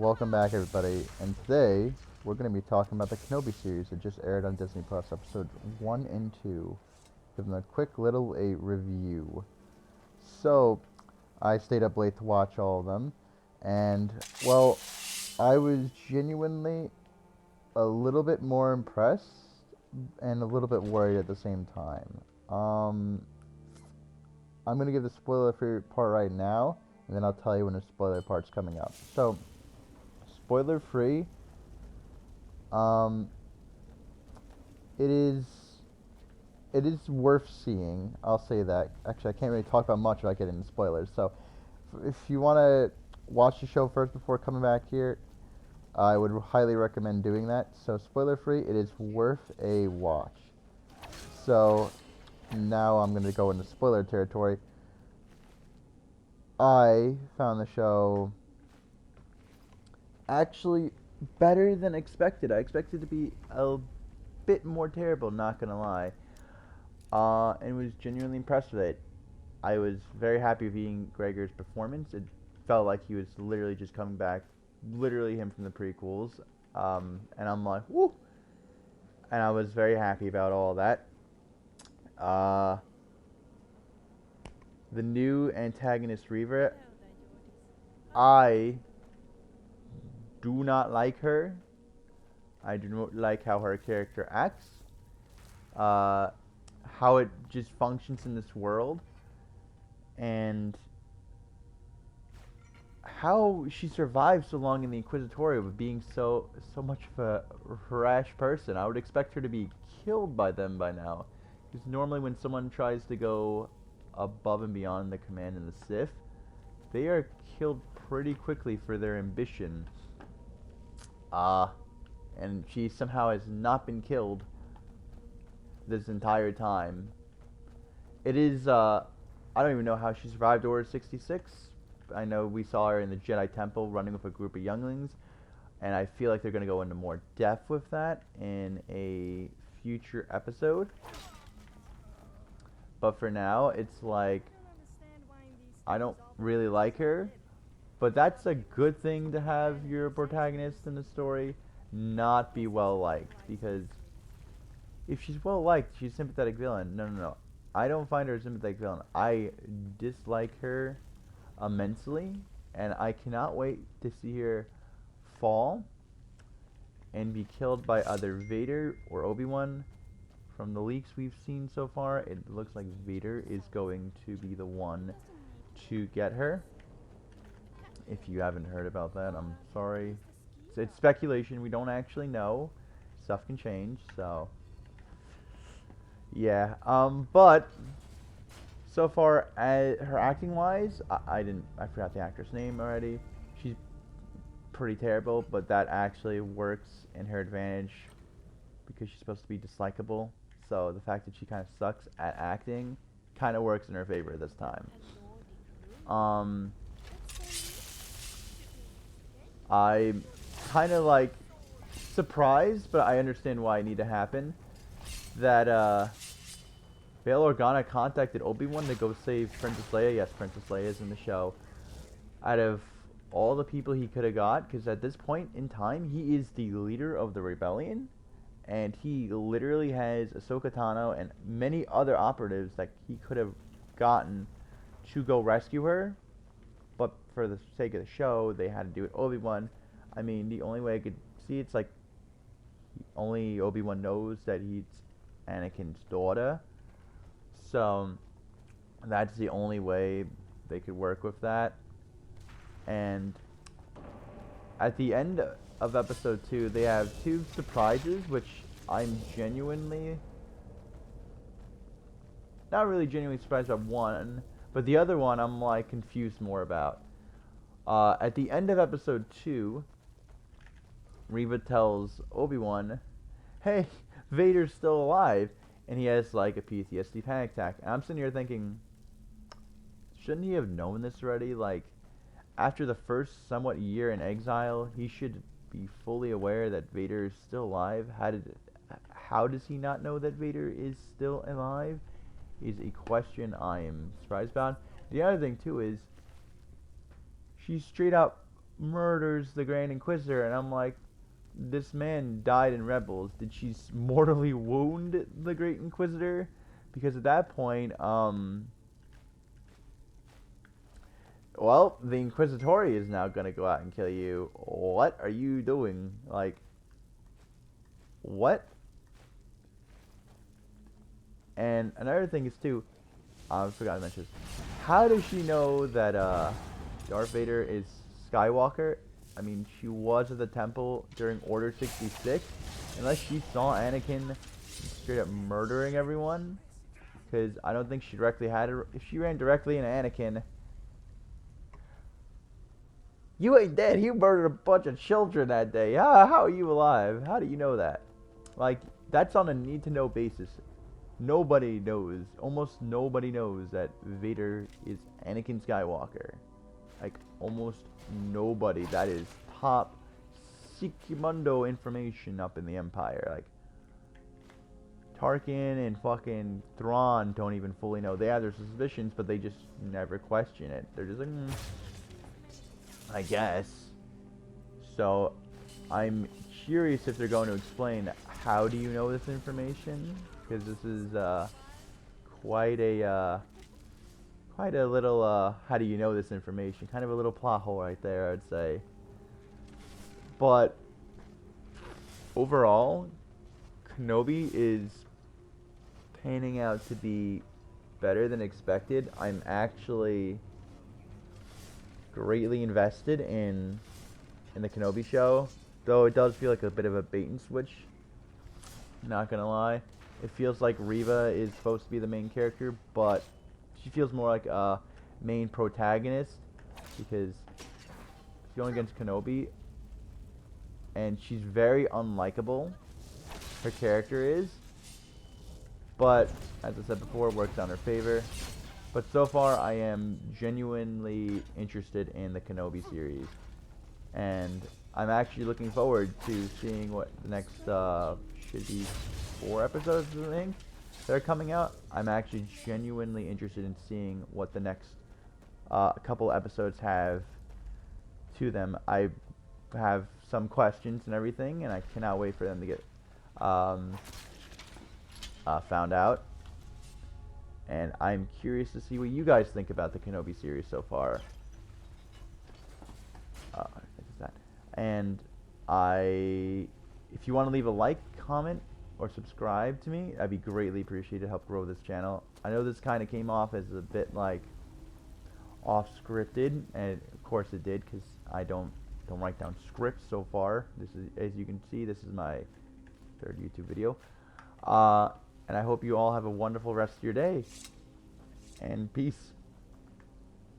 welcome back everybody, and today we're going to be talking about the Kenobi series that just aired on Disney Plus, episodes 1 and 2. Give them a quick little review. So, I stayed up late to watch all of them, and, well, I was genuinely a little bit more impressed and a little bit worried at the same time. I'm going to give the spoiler-free part right now, and then I'll tell you when the spoiler part's coming up. So, spoiler free. It is worth seeing. I'll say that. Actually, I can't really talk about much without getting into spoilers. So, if you want to watch the show first before coming back here, I would highly recommend doing that. So, spoiler free. It is worth a watch. So, now I'm going to go into spoiler territory. I found the show actually better than expected. I expected it to be a bit more terrible, not gonna lie. And was genuinely impressed with it. I was very happy with Ian Gregor's performance. It felt like he was literally just coming back, literally him from the prequels. And I'm like, woo! And I was very happy about all that. The new antagonist Reva, I do not like her. I do not like how her character acts. How it just functions in this world. And how she survived so long in the Inquisitorium with being so much of a rash person. I would expect her to be killed by them by now. Because normally when someone tries to go above and beyond the command in the Sith, they are killed pretty quickly for their ambition. And she somehow has not been killed this entire time. It is, I don't even know how she survived Order 66. I know we saw her in the Jedi Temple running with a group of younglings, and I feel like they're going to go into more depth with that in a future episode. But for now, it's like, I don't really like her. But that's a good thing to have your protagonist in the story not be well liked, because if she's well liked, she's a sympathetic villain. No. I don't find her a sympathetic villain. I dislike her immensely, and I cannot wait to see her fall and be killed by either Vader or Obi-Wan. From the leaks we've seen so far, it looks like Vader is going to be the one to get her. If you haven't heard about that, I'm sorry. It's speculation. We don't actually know. Stuff can change, so yeah. But so far, her acting wise, I forgot the actress name already. She's pretty terrible, but that actually works in her advantage because she's supposed to be dislikable. So the fact that she kind of sucks at acting kind of works in her favor this time. I'm kind of like surprised, but I understand why it need to happen. That Bail Organa contacted Obi-Wan to go save Princess Leia. Yes, Princess Leia is in the show. Out of all the people he could have got, because at this point in time, he is the leader of the rebellion, and he literally has Ahsoka Tano and many other operatives that he could have gotten to go rescue her. But for the sake of the show, they had to do it Obi-Wan. I mean, the only way I could see it's like only Obi-Wan knows that he's Anakin's daughter. So that's the only way they could work with that. And at the end of episode 2, they have 2 surprises, which I'm genuinely not really genuinely surprised about one, but the other one I'm like confused more about. At the end of episode 2, Reva tells Obi-Wan, hey, Vader's still alive, and he has like a PTSD panic attack. And I'm sitting here thinking, shouldn't he have known this already? Like, after the first somewhat year in exile, he should be fully aware that Vader is still alive. How does he not know that Vader is still alive? Is a question I am surprised about. The other thing too is, she straight up murders the Grand Inquisitor, and I'm like, this man died in Rebels. Did she mortally wound the Great Inquisitor? Because at that point, well, the Inquisitori is now gonna go out and kill you. What are you doing? Like, what? And another thing is too, I forgot to mention this. How does she know that Darth Vader is Skywalker? I mean, she was at the temple during Order 66. Unless she saw Anakin straight up murdering everyone, because I don't think she directly had her. If she ran directly into Anakin, you ain't dead. You murdered a bunch of children that day. How are you alive? How do you know that? Like, that's on a need-to-know basis. Nobody knows, almost nobody knows that Vader is Anakin Skywalker. Like, almost nobody. That is top Sikimundo information up in the Empire. Like, Tarkin and fucking Thrawn don't even fully know. They have their suspicions, but they just never question it. They're just like, I guess. So, I'm curious if they're going to explain how do you know this information, because this is quite a little how do you know this information, kind of a little plot hole right there, I'd say. But overall, Kenobi is panning out to be better than expected. I'm actually greatly invested in the Kenobi show, though it does feel like a bit of a bait and switch. Not gonna lie, it feels like Reva is supposed to be the main character, but she feels more like a main protagonist because she's going against Kenobi, and she's very unlikable. Her character is, but as I said before, it works on her favor. But so far, I am genuinely interested in the Kenobi series, and I'm actually looking forward to seeing what the next should be 4 episodes, I think, that are coming out. I'm actually genuinely interested in seeing what the next couple episodes have to them. I have some questions and everything, and I cannot wait for them to get found out. And I'm curious to see what you guys think about the Kenobi series so far. And if you want to leave a like, comment, or subscribe to me, I'd be greatly appreciated to help grow this channel. I know this kind of came off as a bit like off scripted, and of course it did, because I don't write down scripts so far. This is, as you can see, this is my 3rd YouTube video. And I hope you all have a wonderful rest of your day. And peace.